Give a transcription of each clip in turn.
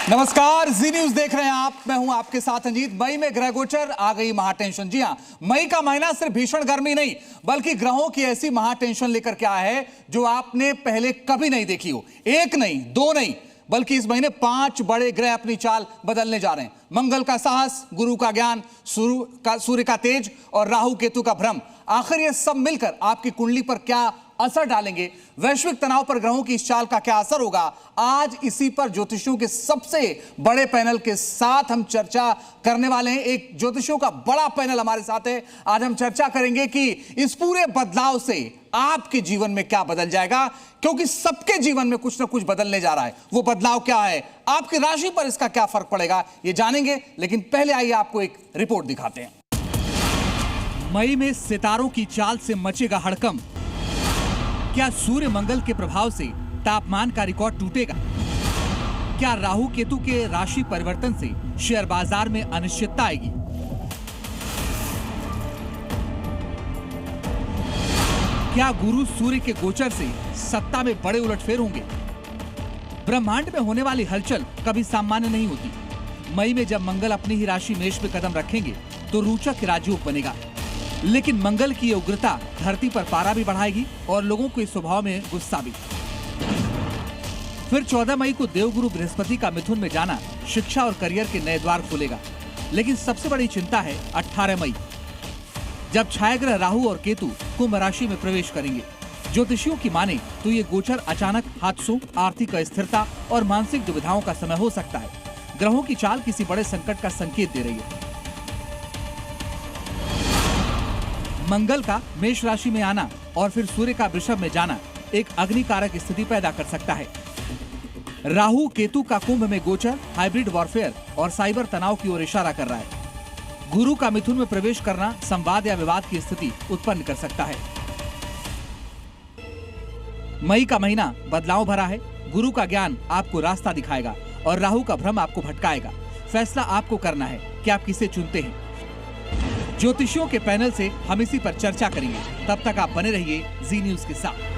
नमस्कार, जी न्यूज देख रहे हैं आप। मैं हूं आपके साथ अजीत। मई में ग्रह गोचर आ गई महाटेंशन। जी हां, मई का महीना सिर्फ भीषण गर्मी नहीं बल्कि ग्रहों की ऐसी महाटेंशन लेकर के आया है जो आपने पहले कभी नहीं देखी हो। एक नहीं, दो नहीं, बल्कि इस महीने 5 बड़े ग्रह अपनी चाल बदलने जा रहे हैं। मंगल का साहस, गुरु का ज्ञान, सूर्य का तेज और राहु केतु का भ्रम। आखिर ये सब मिलकर आपकी कुंडली पर क्या असर डालेंगे? वैश्विक तनाव पर ग्रहों की इस चाल का क्या असर होगा? आज इसी पर ज्योतिषियों के सबसे बड़े पैनल के साथ हम चर्चा करने वाले हैं। एक ज्योतिषियों का बड़ा पैनल हमारे साथ है। आज हम चर्चा करेंगे कि इस पूरे बदलाव से आपके जीवन में क्या बदल जाएगा, क्योंकि सबके जीवन में कुछ ना कुछ बदलने जा रहा है। वो बदलाव क्या है, आपकी राशि पर इसका क्या फर्क पड़ेगा, ये जानेंगे। लेकिन पहले आइए आपको एक रिपोर्ट दिखाते हैं। मई में सितारों की चाल से मचेगा हड़कंप। क्या सूर्य मंगल के प्रभाव से तापमान का रिकॉर्ड टूटेगा? क्या राहु केतु के राशि परिवर्तन से शेयर बाजार में अनिश्चितता आएगी? क्या गुरु सूर्य के गोचर से सत्ता में बड़े उलटफेर होंगे? ब्रह्मांड में होने वाली हलचल कभी सामान्य नहीं होती। मई में जब मंगल अपनी ही राशि मेष में कदम रखेंगे तो रोचक राजयोग बनेगा। लेकिन मंगल की उग्रता धरती पर पारा भी बढ़ाएगी और लोगों को इस स्वभाव में गुस्सा भी। फिर 14 मई को देवगुरु बृहस्पति का मिथुन में जाना शिक्षा और करियर के नए द्वार खोलेगा। लेकिन सबसे बड़ी चिंता है 18 मई, जब छायाग्रह राहु और केतु कुंभ राशि में प्रवेश करेंगे। ज्योतिषियों की माने तो ये गोचर अचानक हादसों, आर्थिक अस्थिरता और मानसिक दुविधाओं का समय हो सकता है। ग्रहों की चाल किसी बड़े संकट का संकेत दे रही है। मंगल का मेष राशि में आना और फिर सूर्य का वृषभ में जाना एक अग्निकारक स्थिति पैदा कर सकता है। राहु केतु का कुंभ में गोचर हाइब्रिड वॉरफेयर और साइबर तनाव की ओर इशारा कर रहा है। गुरु का मिथुन में प्रवेश करना संवाद या विवाद की स्थिति उत्पन्न कर सकता है। मई का महीना बदलाव भरा है। गुरु का ज्ञान आपको रास्ता दिखाएगा और राहु का भ्रम आपको भटकाएगा। फैसला आपको करना है कि आप किसे चुनते हैं। ज्योतिषियों के पैनल से हम इसी पर चर्चा करेंगे। तब तक आप बने रहिए जी न्यूज के साथ।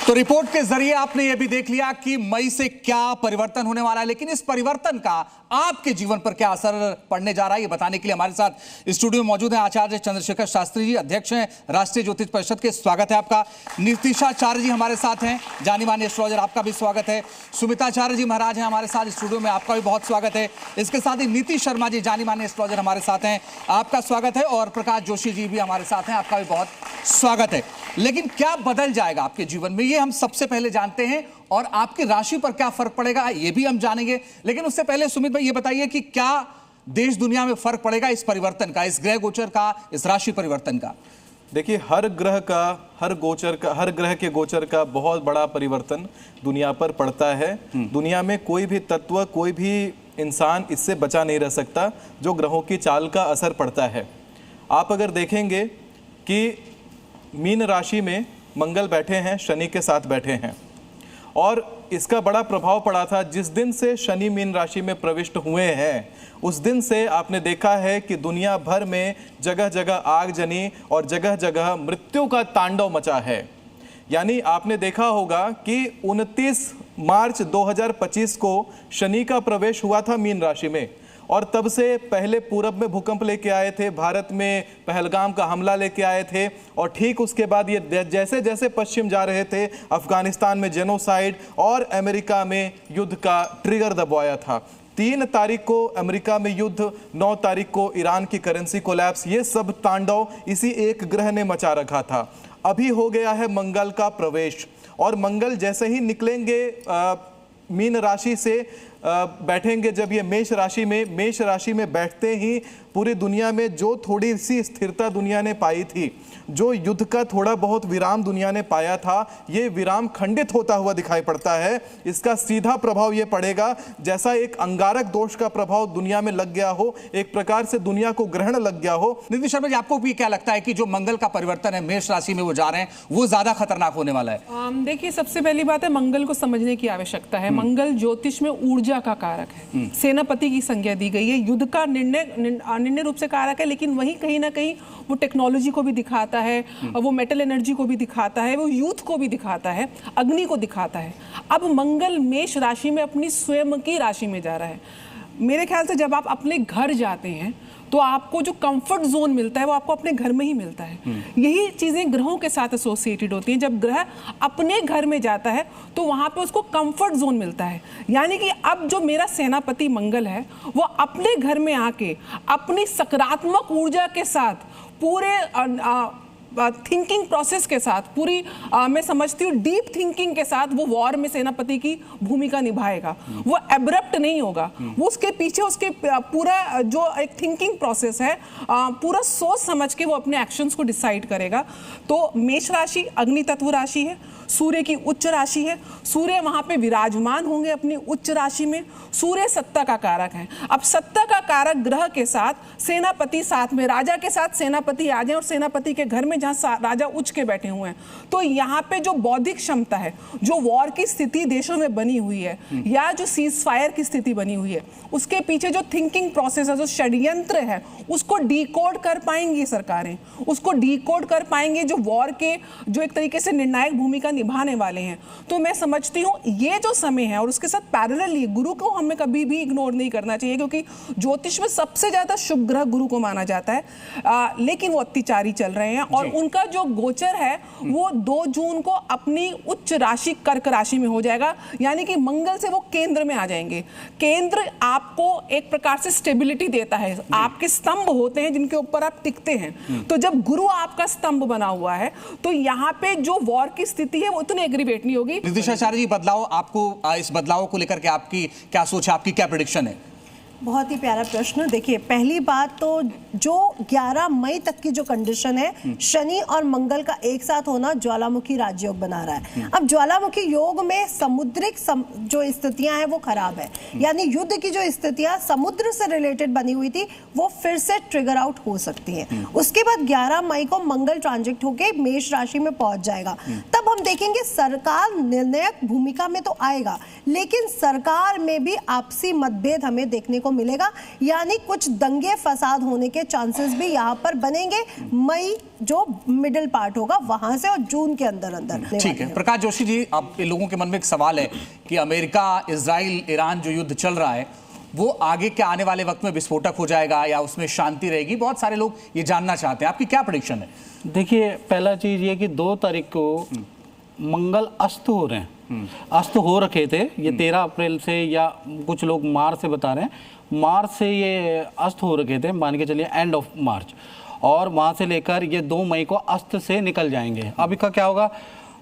तो रिपोर्ट के जरिए आपने यह भी देख लिया कि मई से क्या परिवर्तन होने वाला है, लेकिन इस परिवर्तन का आपके जीवन पर क्या असर पड़ने जा रहा है, ये बताने के लिए हमारे साथ स्टूडियो में मौजूद हैं आचार्य चंद्रशेखर शास्त्री जी, अध्यक्ष हैं राष्ट्रीय ज्योतिष परिषद के। स्वागत है आपका। नीतिशाचार्य जी हमारे साथ हैं, जानी मानी एस्ट्रोलॉजर, आपका भी स्वागत है। सुमिताचार्य जी महाराज हैं हमारे साथ स्टूडियो में, आपका भी बहुत स्वागत है। इसके साथ ही नीति शर्मा जी, जानी मानी एस्ट्रोलॉजर, हमारे साथ हैं, आपका स्वागत है। और प्रकाश जोशी जी भी हमारे साथ हैं, आपका भी बहुत स्वागत है। लेकिन क्या बदल जाएगा आपके जीवन में, ये हम सबसे पहले जानते हैं, और आपकी राशि पर क्या फर्क पड़ेगा ये भी हम जानेंगे। लेकिन उससे पहले सुमित भाई ये बताइए कि क्या देश दुनिया में फर्क पड़ेगा इस परिवर्तन का, इस ग्रह गोचर का, इस राशि परिवर्तन का? देखिए, हर ग्रह के गोचर का बहुत बड़ा परिवर्तन दुनिया पर पड़ता है। दुनिया में कोई भी तत्व, कोई भी इंसान इससे बचा नहीं रह सकता जो ग्रहों की चाल का असर पड़ता है। आप अगर देखेंगे कि मीन राशि में मंगल बैठे हैं, शनि के साथ बैठे हैं, और इसका बड़ा प्रभाव पड़ा था जिस दिन से शनि मीन राशि में प्रविष्ट हुए हैं। उस दिन से आपने देखा है कि दुनिया भर में जगह जगह आगजनी और जगह जगह मृत्यु का तांडव मचा है। यानी आपने देखा होगा कि 29 मार्च 2025 को शनि का प्रवेश हुआ था मीन राशि में, और तब से पहले पूरब में भूकंप लेके आए थे, भारत में पहलगाम का हमला लेके आए थे, और ठीक उसके बाद ये जैसे जैसे पश्चिम जा रहे थे, अफगानिस्तान में जेनोसाइड और अमेरिका में युद्ध का ट्रिगर दबाया था। 3 तारीख को अमेरिका में युद्ध, 9 तारीख को ईरान की करेंसी कोलैप्स, ये सब तांडव इसी एक ग्रह ने मचा रखा था। अभी हो गया है मंगल का प्रवेश, और मंगल जैसे ही निकलेंगे मीन राशि से बैठेंगे, जब ये मेष राशि में बैठते ही पूरी दुनिया में जो थोड़ी सी स्थिरता दुनिया ने पाई थी, जो युद्ध का थोड़ा बहुत विराम दुनिया ने पाया था, ये विराम खंडित होता हुआ दिखाई पड़ता है। इसका सीधा प्रभाव ये पड़ेगा जैसा एक अंगारक दोष का प्रभाव दुनिया में लग गया हो, एक प्रकार से दुनिया को ग्रहण लग गया हो। नितिन शर्मा जी, आपको भी क्या लगता है कि जो मंगल का परिवर्तन है, मेष राशि में वो जा रहे हैं, वो ज्यादा खतरनाक होने वाला है? देखिए, सबसे पहली बात है मंगल को समझने की आवश्यकता है। मंगल ज्योतिष में ऊर्जा ऊर्जा का कारक है, सेनापति की संज्ञा दी गई है, युद्ध का निर्णय रूप से कारक है, लेकिन वही कहीं ना कहीं वो टेक्नोलॉजी को भी दिखाता है, वो मेटल एनर्जी को भी दिखाता है, वो यूथ को भी दिखाता है, अग्नि को दिखाता है। अब मंगल मेष राशि में अपनी स्वयं की राशि में जा रहा है। मेरे ख्याल से जब आप अपने घर जाते हैं तो आपको जो कंफर्ट जोन मिलता है वो आपको अपने घर में ही मिलता है। यही चीजें ग्रहों के साथ एसोसिएटेड होती हैं। जब ग्रह अपने घर में जाता है तो वहां पे उसको कंफर्ट जोन मिलता है, यानी कि अब जो मेरा सेनापति मंगल है वो अपने घर में आके अपनी सकारात्मक ऊर्जा के साथ पूरे थिंकिंग प्रोसेस के साथ, पूरी मैं समझती हूँ डीप थिंकिंग के साथ वो वॉर में सेनापति की भूमिका निभाएगा। वो एब्रप्ट नहीं होगा, वो उसके पीछे उसके पूरा जो एक थिंकिंग प्रोसेस है, पूरा सोच समझ के वो अपने एक्शंस को डिसाइड करेगा। तो मेष राशि अग्नि तत्व राशि है, सूर्य की उच्च राशि है, सूर्य वहां पे विराजमान होंगे अपनी उच्च राशि में। सूर्य सत्ता का कारक है। अब सत्ता का कारक ग्रह के साथ सेनापति साथ में, राजा के साथ सेनापति आ जाए और सेनापति के घर में जहां राजा उच्च के बैठे हुए हैं, तो यहाँ पे जो बौद्धिक क्षमता है, जो वॉर की स्थिति देशों में बनी हुई है या जो सीज फायर की स्थिति बनी हुई है, उसके पीछे जो थिंकिंग प्रोसेस है, जो षड्यंत्र है, उसको डिकोड कर पाएंगी सरकारें, उसको डिकोड कर पाएंगे जो वॉर के जो एक तरीके से निर्णायक भूमिका निभाने वाले हैं। तो मैं समझती हूँ ये जो समय है, और उसके साथ पैरेलली गुरु को हमें कभी भी इग्नोर नहीं करना चाहिए, क्योंकि ज्योतिष में सबसे ज्यादा शुभ ग्रह गुरु को माना जाता है, लेकिन वो अत्याचारी चल रहे हैं और उनका जो गोचर है वो 2 जून को अपनी उच्च राशि कर्क राशि में हो जाएगा, यानी कि मंगल से वो केंद्र में आ जाएंगे। केंद्र आपको एक प्रकार से स्टेबिलिटी देता है, आपके स्तंभ होते हैं जिनके ऊपर आप टिकते हैं। तो जब गुरु आपका स्तंभ बना हुआ है तो यहाँ पे जो वॉर की स्थिति है वो उतनी एग्रीवेट नहीं होगी। नीतीश आचार्य जी, बदलाव आपको, इस बदलाव को लेकर के आपकी क्या सोच है, आपकी क्या प्रेडिक्शन है? बहुत ही प्यारा प्रश्न। देखिए, पहली बात तो जो 11 मई तक की जो कंडीशन है, शनि और मंगल का एक साथ होना ज्वालामुखी राजयोग बना रहा है। अब ज्वालामुखी योग में समुद्रिक जो स्थितियां हैं वो खराब है, यानी युद्ध की जो स्थितियां समुद्र से रिलेटेड बनी हुई थी वो फिर से ट्रिगर आउट हो सकती हैं। उसके बाद 11 मई को मंगल ट्रांजिट होकर मेष राशि में पहुंच जाएगा। तब हम देखेंगे सरकार निर्णायक भूमिका में तो आएगा, लेकिन सरकार में भी आपसी मतभेद हमें देखने को मिलेगा, यानी कुछ दंगे फसाद होने के चांसेस भी यहाँ पर बनेंगे मई जो मिडिल पार्ट होगा वहां से, और जून के अंदर अंदर। ठीक है प्रकाश जोशी जी, आप लोगों के मन में एक सवाल है कि अमेरिका, इजराइल, ईरान जो युद्ध चल रहा है वो आगे के आने वाले वक्त में विस्फोटक हो जाएगा या उसमें शांति रहेगी? बहुत सारे लोग ये जानना चाहते हैं, आपकी क्या प्रेडिक्शन है? देखिए, पहला चीज ये कि 2 तारीख को मंगल अस्त हो रहे हैं, अस्त हो रखे थे ये 13 अप्रैल से, या कुछ लोग मार्च से बता रहे हैं, मार्च से ये अस्त हो रखे थे, मान के चलिए एंड ऑफ मार्च, और वहाँ से लेकर ये 2 मई को अस्त से निकल जाएंगे। अब इसका क्या होगा?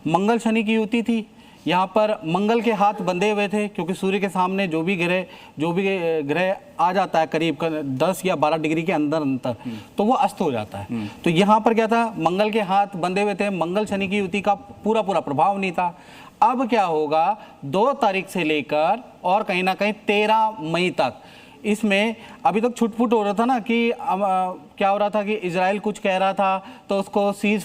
मंगल शनि की युति थी, यहाँ पर मंगल के हाथ बंधे हुए थे, क्योंकि सूर्य के सामने जो भी ग्रह आ जाता है करीब 10 या 12 डिग्री के अंदर तो वो अस्त हो जाता है। तो यहाँ पर क्या था, मंगल के हाथ बंधे हुए थे, मंगल शनि की युति का पूरा प्रभाव नहीं था। अब क्या होगा, 2 तारीख से लेकर और कहीं ना कहीं 13 मई तक, इसमें अभी तक छुटपुट हो रहा था ना कि क्या हो रहा था कि इजराइल कुछ कह रहा था तो उसको सीज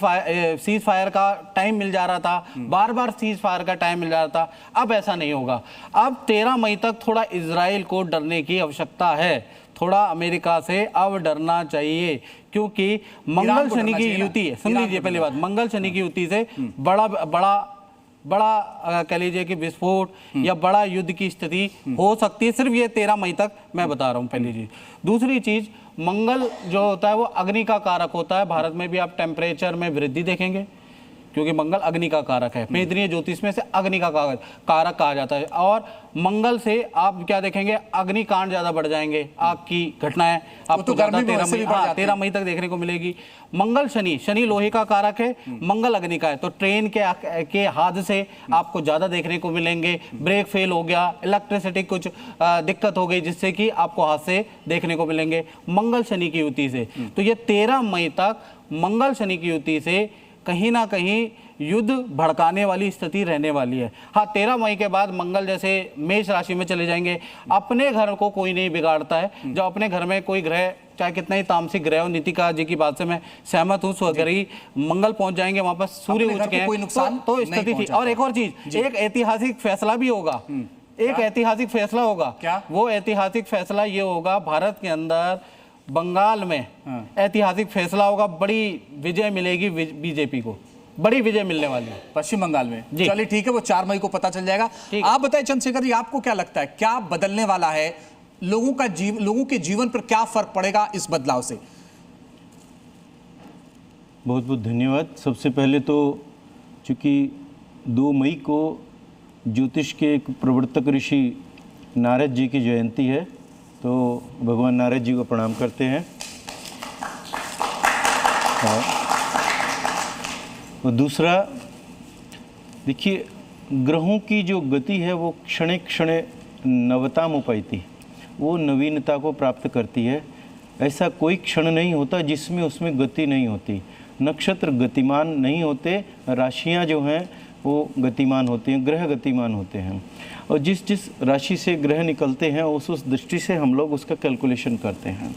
फायर का टाइम मिल जा रहा था, बार बार सीज फायर का टाइम मिल जा रहा था। अब ऐसा नहीं होगा। अब 13 मई तक थोड़ा इजराइल को डरने की आवश्यकता है, थोड़ा अमेरिका से अब डरना चाहिए, क्योंकि मंगल शनि की युति है। सुन लीजिए, पहली बात, मंगल शनि की युति से बड़ा कह लीजिए कि विस्फोट या बड़ा युद्ध की स्थिति हो सकती है, सिर्फ ये 13 मई तक मैं बता रहा हूँ, पहली चीज। दूसरी चीज, मंगल जो होता है वो अग्नि का कारक होता है। भारत में भी आप टेम्परेचर में वृद्धि देखेंगे, क्योंकि मंगल अग्नि का कारक है। पेंद्रीय ज्योतिष में से अग्नि का कारक कहा जाता है, और मंगल से आप क्या देखेंगे, अग्निकांड ज्यादा बढ़ जाएंगे, आग की घटनाएं आपको 13 मई तक देखने को मिलेगी। मंगल शनि लोहे का कारक है, मंगल अग्नि का है, तो ट्रेन के हादसे आपको ज्यादा देखने को मिलेंगे। ब्रेक फेल हो गया, इलेक्ट्रिसिटी कुछ दिक्कत हो गई, जिससे कि आपको हादसे देखने को मिलेंगे मंगल शनि की युति से। तो ये 13 मई तक मंगल शनि की युति से कहीं ना कहीं युद्ध भड़काने वाली स्थिति रहने वाली है। हाँ, 13 मई के बाद मंगल जैसे मेष राशि में चले जाएंगे। अपने घर को कोई नहीं बिगाड़ता है। जब अपने घर में कोई ग्रह, चाहे कितना ही तामसिक ग्रह हो, नीतिका जी की बात से मैं सहमत हूँ, अगर ही मंगल पहुंच जाएंगे वहां पर सूर्य उच्च के हैं तो स्थिति थी। और एक और चीज, एक ऐतिहासिक फैसला भी होगा एक ऐतिहासिक फैसला होगा। क्या? वो ऐतिहासिक फैसला ये होगा, भारत के अंदर बंगाल में ऐतिहासिक फैसला होगा, बड़ी विजय मिलेगी बीजेपी को, बड़ी विजय मिलने वाली है पश्चिम बंगाल में। जी। चलिए ठीक है, वो 4 मई को पता चल जाएगा। आप बताएं चंद्रशेखर जी, आपको क्या लगता है क्या बदलने वाला है, लोगों के जीवन पर क्या फर्क पड़ेगा इस बदलाव से? बहुत बहुत धन्यवाद। सबसे पहले तो चूँकि 2 मई को ज्योतिष के एक प्रवर्तक ऋषि नारद जी की जयंती है, तो भगवान नारद जी को प्रणाम करते हैं। और दूसरा, देखिए ग्रहों की जो गति है वो क्षणे क्षणे नवताम उपैति, वो नवीनता को प्राप्त करती है। ऐसा कोई क्षण नहीं होता जिसमें उसमें गति नहीं होती। नक्षत्र गतिमान नहीं होते, राशियां जो हैं वो गतिमान होती हैं, ग्रह गतिमान होते हैं, और जिस जिस राशि से ग्रह निकलते हैं उस दृष्टि से हम लोग उसका कैलकुलेशन करते हैं।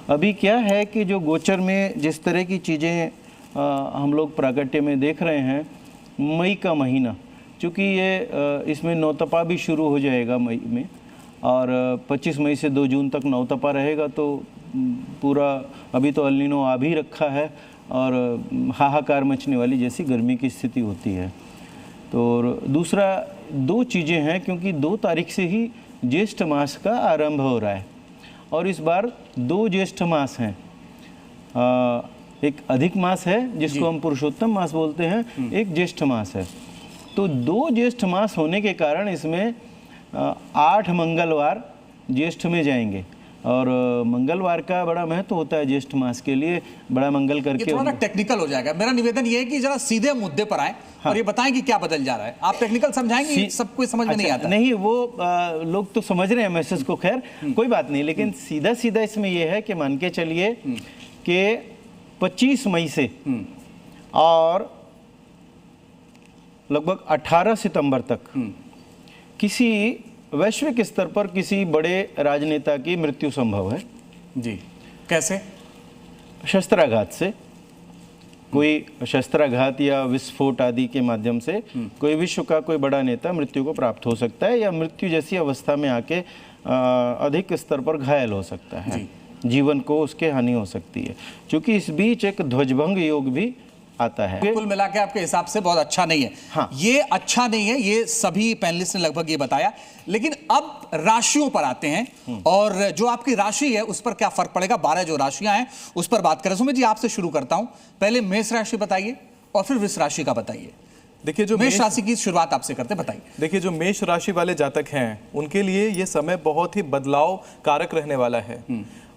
अभी क्या है कि जो गोचर में जिस तरह की चीज़ें हम लोग प्राकट्य में देख रहे हैं, मई का महीना, चूँकि ये इसमें नौतपा भी शुरू हो जाएगा मई में, और 25 मई से 2 जून तक नौतपा रहेगा, तो पूरा अभी तो एल नीनो आ भी रखा है और हाहाकार मचने वाली जैसी गर्मी की स्थिति होती है। तो दूसरा 2 चीज़ें हैं, क्योंकि 2 तारीख से ही ज्येष्ठ मास का आरंभ हो रहा है, और इस बार 2 ज्येष्ठ मास हैं। एक अधिक मास है जिसको हम पुरुषोत्तम मास बोलते हैं, एक ज्येष्ठ मास है। तो 2 ज्येष्ठ मास होने के कारण इसमें 8 मंगलवार ज्येष्ठ में जाएंगे, और मंगलवार का बड़ा महत्व होता है ज्येष्ठ मास के लिए। बड़ा मंगल करके थोड़ा टेक्निकल हो जाएगा। मेरा निवेदन ये है कि जरा सीधे मुद्दे पर आए और ये बताएं कि क्या बदल जा रहा है। आप टेक्निकल समझाएंगे, सब कुछ समझ में नहीं आता। नहीं, वो लोग तो समझ रहे हैं मैसेज को, खैर कोई बात नहीं, लेकिन सीधा सीधा इसमें यह है कि मान के चलिए कि 25 मई से और लगभग 18 सितंबर तक किसी वैश्विक स्तर पर किसी बड़े राजनेता की मृत्यु संभव है। जी, कैसे? शस्त्राघात से, कोई शस्त्राघात या विस्फोट आदि के माध्यम से कोई विश्व का कोई बड़ा नेता मृत्यु को प्राप्त हो सकता है, या मृत्यु जैसी अवस्था में आके अधिक स्तर पर घायल हो सकता है, जीवन को उसके हानि हो सकती है। क्योंकि इस बीच एक ध्वजभंग योग भी आता है। कुल मिला के आपके हिसाब से बहुत अच्छा नहीं है। हाँ। ये अच्छा नहीं है, ये सभी पैनलिस्ट ने लगभग ये बताया। लेकिन अब राशियों पर आते हैं, और जो आपकी राशि है उस पर क्या फर्क पड़ेगा। 12 जो राशियां हैं उस पर बात करें। सुमित जी, आपसे शुरू करता हूं। पहले मेष राशि बताइए और फिर वृष राशि का बताइए। देखिए, जो मेष राशि की शुरुआत आपसे करते, बताइए। देखिए, जो मेष राशि वाले जातक हैं उनके लिए ये समय बहुत ही बदलाव कारक रहने वाला है।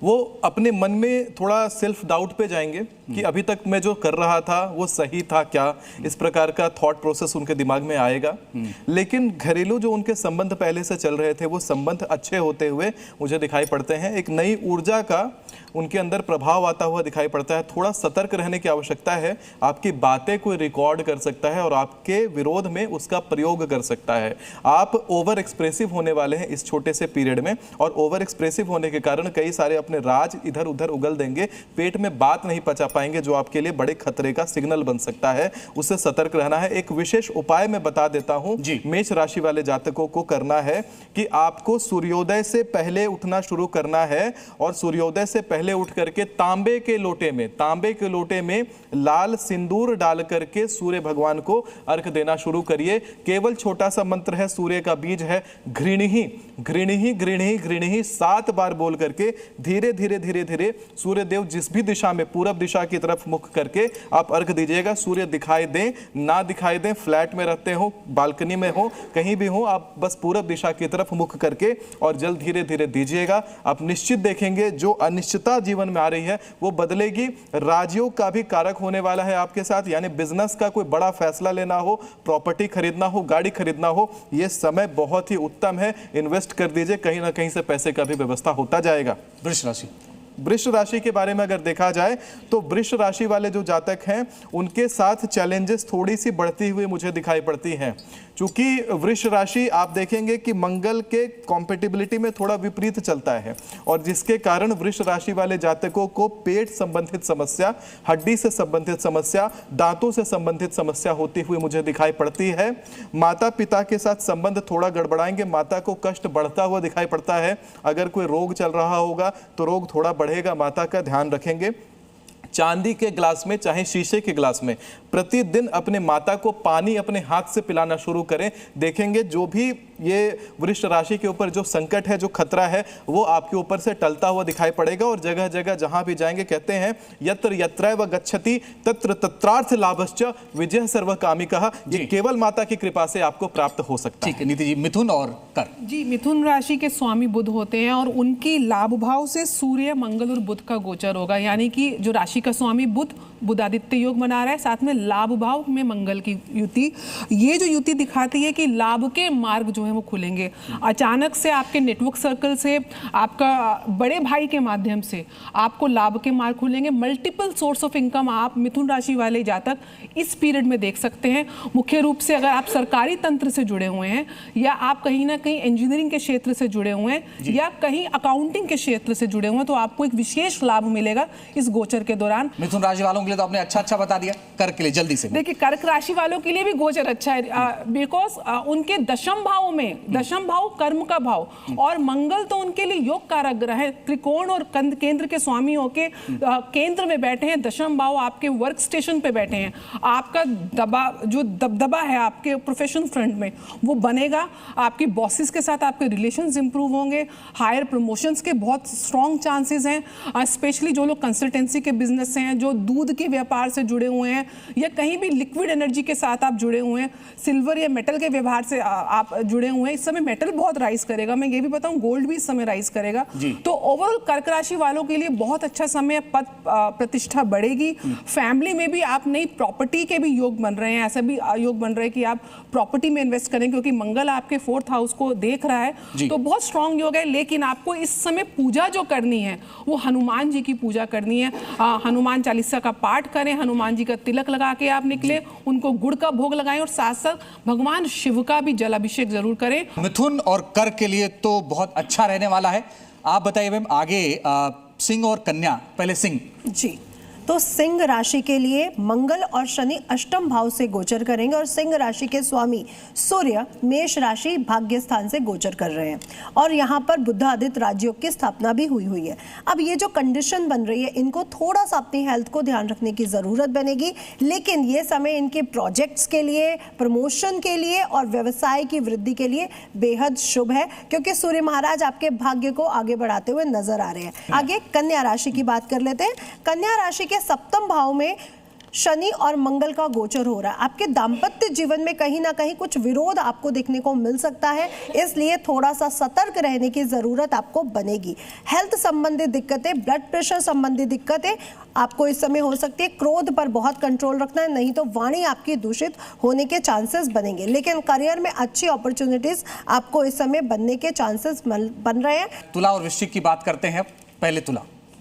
वो अपने मन में थोड़ा सेल्फ डाउट पे जाएंगे कि अभी तक मैं जो कर रहा था वो सही था क्या, इस प्रकार का थॉट प्रोसेस उनके दिमाग में आएगा। लेकिन घरेलू जो उनके संबंध पहले से चल रहे थे वो संबंध अच्छे होते हुए मुझे दिखाई पड़ते हैं। एक नई ऊर्जा का उनके अंदर प्रभाव आता हुआ दिखाई पड़ता है। थोड़ा सतर्क रहने की आवश्यकता है। आपकी बातें कोई रिकॉर्ड कर सकता है और आपके विरोध में उसका प्रयोग कर सकता है। आप ओवर एक्सप्रेसिव होने वाले हैं इस छोटे से पीरियड में, और ओवर एक्सप्रेसिव होने के कारण कई सारे अपने राज इधर उधर उगल देंगे, पेट में बात नहीं पचा पाएंगे, जो आपके लिए बड़े खतरे का सिग्नल बन सकता है। उससे सतर्क रहना है। एक विशेष उपाय मैं बता देता हूं, मेष राशि वाले जातकों को करना है कि आपको सूर्योदय से पहले उठना शुरू करना है, और सूर्योदय से पहले उठ करके तांबे के लोटे में लाल सिंदूर डाल करके सूर्य भगवान को अर्घ देना शुरू करिए। केवल छोटा सा मंत्र है, सूर्य का बीज है घृणिहि घृणिहि घृणिहि घृणिहि 7 बार बोल करके धीरे धीरे धीरे धीरे सूर्य देव जिस भी दिशा में, पूरब दिशा की तरफ मुख करके आप अर्घ दीजिएगा। सूर्य दिखाई दें ना दिखाई दें, फ्लैट में रहते हो, बालकनी में हो, कहीं भी हो, आप बस पूरब दिशा की तरफ मुख करके और जल धीरे धीरे दीजिएगा। आप निश्चित देखेंगे जो अनिश्चितता जीवन में आ रही है वो बदलेगी। राजयोग का भी कारक होने वाला है आपके साथ, यानी बिजनेस का कोई बड़ा फैसला लेना हो, प्रॉपर्टी खरीदना हो, गाड़ी खरीदना हो, यह समय बहुत ही उत्तम है। इन्वेस्ट कर दीजिए, कहीं ना कहीं से पैसे का भी व्यवस्था होता जाएगा। वृष राशि, वृष राशि के बारे में अगर देखा जाए तो वृष राशि वाले जो जातक हैं उनके साथ चैलेंजेस थोड़ी सी बढ़ती हुई मुझे दिखाई पड़ती हैं। चूंकि वृष राशि आप देखेंगे कि मंगल के कॉम्पेटिबिलिटी में थोड़ा विपरीत चलता है, और जिसके कारण वृष राशि वाले जातकों को पेट संबंधित समस्या, हड्डी से संबंधित समस्या, दांतों से संबंधित समस्या होती हुई मुझे दिखाई पड़ती है। माता पिता के साथ संबंध थोड़ा गड़बड़ाएंगे, माता को कष्ट बढ़ता हुआ दिखाई पड़ता है। अगर कोई रोग चल रहा होगा तो रोग थोड़ा बढ़ेगा, माता का ध्यान रखेंगे। चांदी के ग्लास में चाहे शीशे के ग्लास में प्रतिदिन अपने माता को पानी अपने हाथ से पिलाना शुरू करें। देखेंगे जो भी ये वृष राशि के ऊपर जो संकट है, जो खतरा है, वो आपके ऊपर से टलता हुआ दिखाई पड़ेगा। और जगह जगह जहां भी जाएंगे कहते हैं यत्र यत्रैव गच्छति तत्र तत्रार्थ लाभश्च विजय सर्वकामिकः। ये केवल माता की कृपा से आपको प्राप्त हो सकता है। ठीक है नीति जी, मिथुन और कर। जी, मिथुन राशि के स्वामी बुध होते हैं और उनकी लाभ भाव से सूर्य, मंगल और बुध का गोचर होगा। यानी कि जो राशि का स्वामी बुध बुधादित्य योग बना रहा है, साथ में लाभ भाव में मंगल की युति। ये जो युति दिखाती है कि लाभ के मार्ग जो है वो खुलेंगे। अचानक से आपके नेटवर्क सर्कल से, आपका बड़े भाई के माध्यम से आपको लाभ के मार्ग खुलेंगे। मल्टीपल सोर्स ऑफ इनकम आप मिथुन राशि वाले जातक इस पीरियड में देख सकते हैं। मुख्य रूप से अगर आप सरकारी तंत्र से जुड़े हुए हैं, या आप कहीं ना कहीं इंजीनियरिंग के क्षेत्र से जुड़े हुए हैं, या कहीं अकाउंटिंग के क्षेत्र से जुड़े हुए हैं, तो आपको एक विशेष लाभ मिलेगा इस गोचर के दौरान। मिथुन राशि वालों के लिए तो आपने अच्छा बता दिया, कर्क के लिए जल्दी से। देखिए, कर्क राशि वालों के लिए भी गोचर अच्छा है, बिकॉज उनके दशम भाव में, दशम भाव कर्म का भाव, और मंगल तो उनके लिए योग कारक ग्रह है। त्रिकोण और केंद्र के स्वामी होके केंद्र में बैठे हैं, दशम भाव आपके वर्क स्टेशन पे बैठे हैं। आपका दबदबा है आपके प्रोफेशन फ्रंट में, वो बनेगा। आपके बॉसेस के साथ आपके रिलेशंस इंप्रूव होंगे। हायर प्रमोशंस के बहुत स्ट्रॉन्ग चांसेस हैं। स्पेशली जो लोग कंसल्टेंसी के बिजनेस से हैं, जो दूध के व्यापार से जुड़े हुए हैं, या कहीं भी लिक्विड एनर्जी के साथ आप जुड़े हुए हैं, सिल्वर या मेटल के व्यवहार से आप जुड़े हुए हैं, इस समय मेटल बहुत राइज करेगा। मैं ये भी बताऊं, गोल्ड भी इस समय राइज करेगा। तो ओवरऑल कर्क राशि वालों के लिए बहुत अच्छा समय, पद प्रतिष्ठा बढ़ेगी। फैमिली में भी आप नई प्रॉपर्टी के भी योग बन रहे हैं। ऐसा भी योग बन रहे हैं कि आप प्रॉपर्टी में इन्वेस्ट करें, क्योंकि मंगल आपके 4th हाउस को देख रहा है। तो बहुत स्ट्रांग योग है। लेकिन आपको इस समय पूजा जो करनी है वो हनुमान जी की पूजा करनी है। हनुमान चालीसा का पाठ करें, हनुमान जी का तिलक लगा के आप निकले, उनको गुड़ का भोग लगाएं, और साथ साथ भगवान शिव का भी जलाभिषेक जरूर करें। मिथुन और कर्क के लिए तो बहुत अच्छा रहने वाला है। आप बताइए मैम आगे सिंह और कन्या। पहले सिंह जी, तो सिंह राशि के लिए मंगल और शनि अष्टम भाव से गोचर करेंगे, और सिंह राशि के स्वामी सूर्य मेष राशि भाग्य स्थान से गोचर कर रहे हैं, और यहाँ पर बुधादित्य राजयोग की स्थापना भी हुई है। अब ये जो कंडीशन बन रही है, इनको थोड़ा सा अपनी हेल्थ को ध्यान रखने की जरूरत बनेगी। लेकिन ये समय इनके प्रोजेक्ट्स के लिए, प्रमोशन के लिए और व्यवसाय की वृद्धि के लिए बेहद शुभ है, क्योंकि सूर्य महाराज आपके भाग्य को आगे बढ़ाते हुए नजर आ रहे हैं। आगे कन्या राशि की बात कर लेते हैं। कन्या राशि के सप्तम भाव में शनि और मंगल का गोचर हो रहा है। आपके दाम्पत्य जीवन में कहीं ना कहीं कुछ विरोध आपको देखने को मिल सकता है, इसलिए थोड़ा सा सतर्क रहने की जरूरत आपको बनेगी। हेल्थ संबंधी दिक्कतें, ब्लड प्रेशर संबंधी दिक्कतें आपको इस समय हो सकती है। क्रोध पर बहुत कंट्रोल रखना है, नहीं तो वाणी आपकी दूषित होने के चांसेस बनेंगे। लेकिन करियर में अच्छी अपॉर्चुनिटीज आपको इस समय बनने के चांसेस बन रहे हैं। तुला और वृश्चिक की बात करते हैं। पहले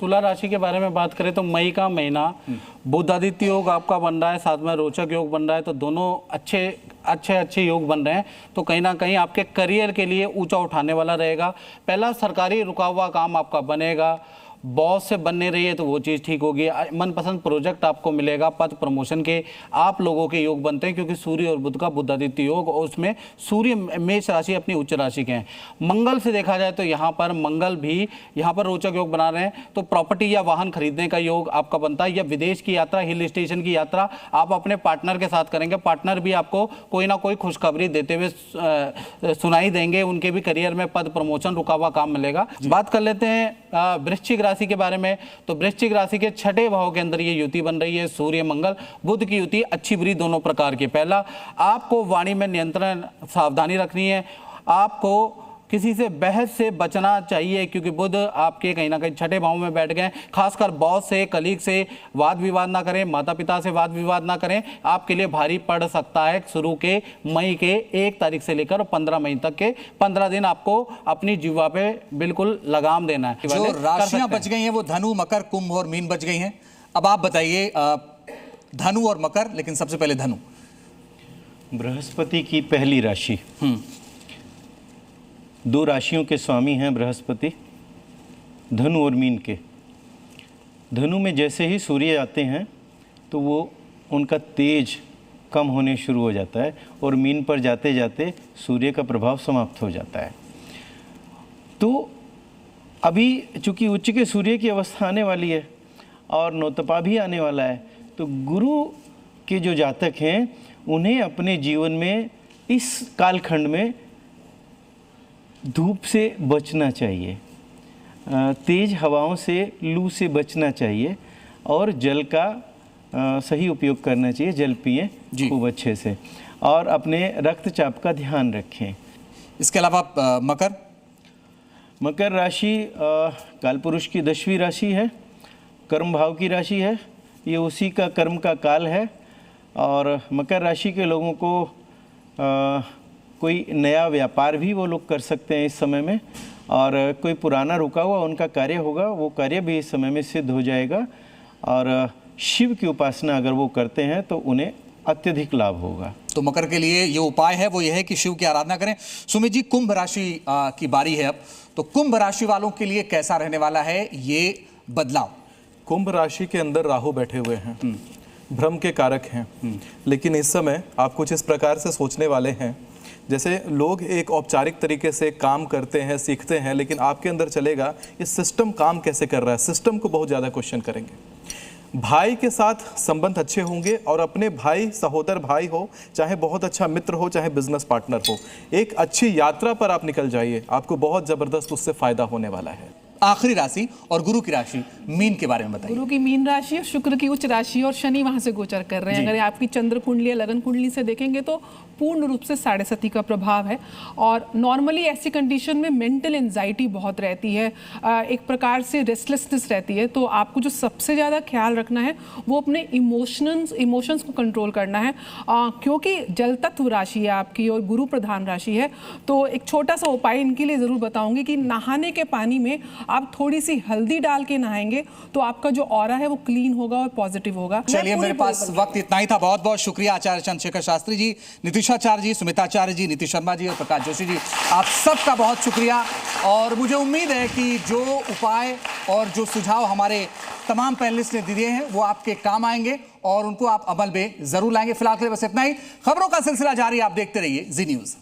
तुला राशि के बारे में बात करें तो मई का महीना बुधादित्य योग आपका बन रहा है, साथ में रोचक योग बन रहा है। तो दोनों अच्छे योग बन रहे हैं। तो कहीं ना कहीं आपके करियर के लिए ऊंचा उठाने वाला रहेगा। पहला सरकारी रुका हुआ काम आपका बनेगा। बॉस से बनने रही है तो वो चीज़ ठीक होगी। मनपसंद प्रोजेक्ट आपको मिलेगा। पद प्रमोशन के आप लोगों के योग बनते हैं, क्योंकि सूर्य और बुध का बुधादित्य योग, और उसमें सूर्य मेष राशि अपनी उच्च राशि के हैं। मंगल से देखा जाए तो यहाँ पर मंगल भी यहाँ पर रोचक योग बना रहे हैं। तो प्रॉपर्टी या वाहन खरीदने का योग आपका बनता है, या विदेश की यात्रा, हिल स्टेशन की यात्रा आप अपने पार्टनर के साथ करेंगे। पार्टनर भी आपको कोई ना कोई खुशखबरी देते हुए सुनाई देंगे। उनके भी करियर में पद प्रमोशन, रुका हुआ काम मिलेगा। बात कर लेते हैं वृश्चिक राशि के बारे में। तो वृश्चिक राशि के 6ठे भाव के अंदर ये युति बन रही है। सूर्य मंगल बुध की युति अच्छी बुरी दोनों प्रकार की। पहला, आपको वाणी में नियंत्रण, सावधानी रखनी है। आपको किसी से बहस से बचना चाहिए, क्योंकि बुध आपके कहीं ना कहीं 6ठे भाव में बैठ गए। खासकर बॉस से, कलीग से वाद विवाद ना करें, माता पिता से वाद विवाद ना करें। आपके लिए भारी पड़ सकता है। शुरू के मई के 1 तारीख से लेकर 15 मई तक के 15 दिन आपको अपनी जीवा पे बिल्कुल लगाम देना है। जो राशियां बच गई हैं वो धनु, मकर, कुंभ और मीन बच गई हैं। अब आप बताइए धनु और मकर, लेकिन सबसे पहले धनु। बृहस्पति की पहली राशि, 2 राशियों के स्वामी हैं बृहस्पति, धनु और मीन के। धनु में जैसे ही सूर्य आते हैं तो वो उनका तेज कम होने शुरू हो जाता है और मीन पर जाते जाते सूर्य का प्रभाव समाप्त हो जाता है। तो अभी चूंकि उच्च के सूर्य की अवस्था आने वाली है और नौतपा भी आने वाला है, तो गुरु के जो जातक हैं उन्हें अपने जीवन में इस कालखंड में धूप से बचना चाहिए, तेज हवाओं से, लू से बचना चाहिए और जल का सही उपयोग करना चाहिए। जल पिएं खूब अच्छे से और अपने रक्तचाप का ध्यान रखें। इसके अलावा मकर राशि कालपुरुष की 10वीं राशि है, कर्म भाव की राशि है, ये उसी का कर्म का काल है। और मकर राशि के लोगों को कोई नया व्यापार भी वो लोग कर सकते हैं इस समय में, और कोई पुराना रुका हुआ उनका कार्य होगा, वो कार्य भी इस समय में सिद्ध हो जाएगा। और शिव की उपासना अगर वो करते हैं तो उन्हें अत्यधिक लाभ होगा। तो मकर के लिए ये उपाय है वो ये है कि शिव की आराधना करें। सुमित जी, कुंभ राशि की बारी है अब, तो कुंभ राशि वालों के लिए कैसा रहने वाला है ये बदलाव? कुंभ राशि के अंदर राहु बैठे हुए हैं, भ्रम के कारक हैं, लेकिन इस समय आप कुछ इस प्रकार से सोचने वाले हैं जैसे लोग एक औपचारिक तरीके से काम करते हैं, सीखते हैं, लेकिन आपके अंदर चलेगा ये सिस्टम काम कैसे कर रहा है, सिस्टम को बहुत ज़्यादा क्वेश्चन करेंगे। भाई के साथ संबंध अच्छे होंगे और अपने भाई, सहोदर भाई हो, चाहे बहुत अच्छा मित्र हो, चाहे बिजनेस पार्टनर हो, एक अच्छी यात्रा पर आप निकल जाइए, आपको बहुत ज़बरदस्त उससे फायदा होने वाला है। आखिरी राशि और गुरु की राशि मीन के बारे में बताइए। गुरु की मीन राशि, शुक्र की उच्च राशि और शनि वहां से गोचर कर रहे हैं। अगर आपकी चंद्र कुंडली या लगन कुंडली से देखेंगे तो पूर्ण रूप से 7.5 का प्रभाव है। और नॉर्मली ऐसी कंडीशन में मेंटल एंजाइटी बहुत रहती है, एक प्रकार से रेस्टलेसनेस रहती है। तो आपको जो सबसे ज़्यादा ख्याल रखना है वो अपने इमोशंस को कंट्रोल करना है, क्योंकि जल तत्व राशि है आपकी और गुरु प्रधान राशि है। तो एक छोटा सा उपाय इनके लिए ज़रूर बताऊंगी कि नहाने के पानी में आप थोड़ी सी हल्दी डाल के नहाएंगे तो आपका जो ऑरा है वो क्लीन होगा और पॉजिटिव होगा। चलिए, मेरे पास वक्त इतना ही था। बहुत बहुत शुक्रिया आचार्य चंद्रशेखर शास्त्री जी, नीतीशाचार्य जी, सुमिताचार्य जी, नीतीश शर्मा जी और प्रकाश जोशी जी, आप सबका बहुत शुक्रिया। और मुझे उम्मीद है कि जो उपाय और जो सुझाव हमारे तमाम पैनलिस्ट ने दिए हैं वो आपके काम आएंगे और उनको आप अमल में जरूर लाएंगे। फिलहाल के लिए बस इतना ही। खबरों का सिलसिला जारी, आप देखते रहिए जी न्यूज़।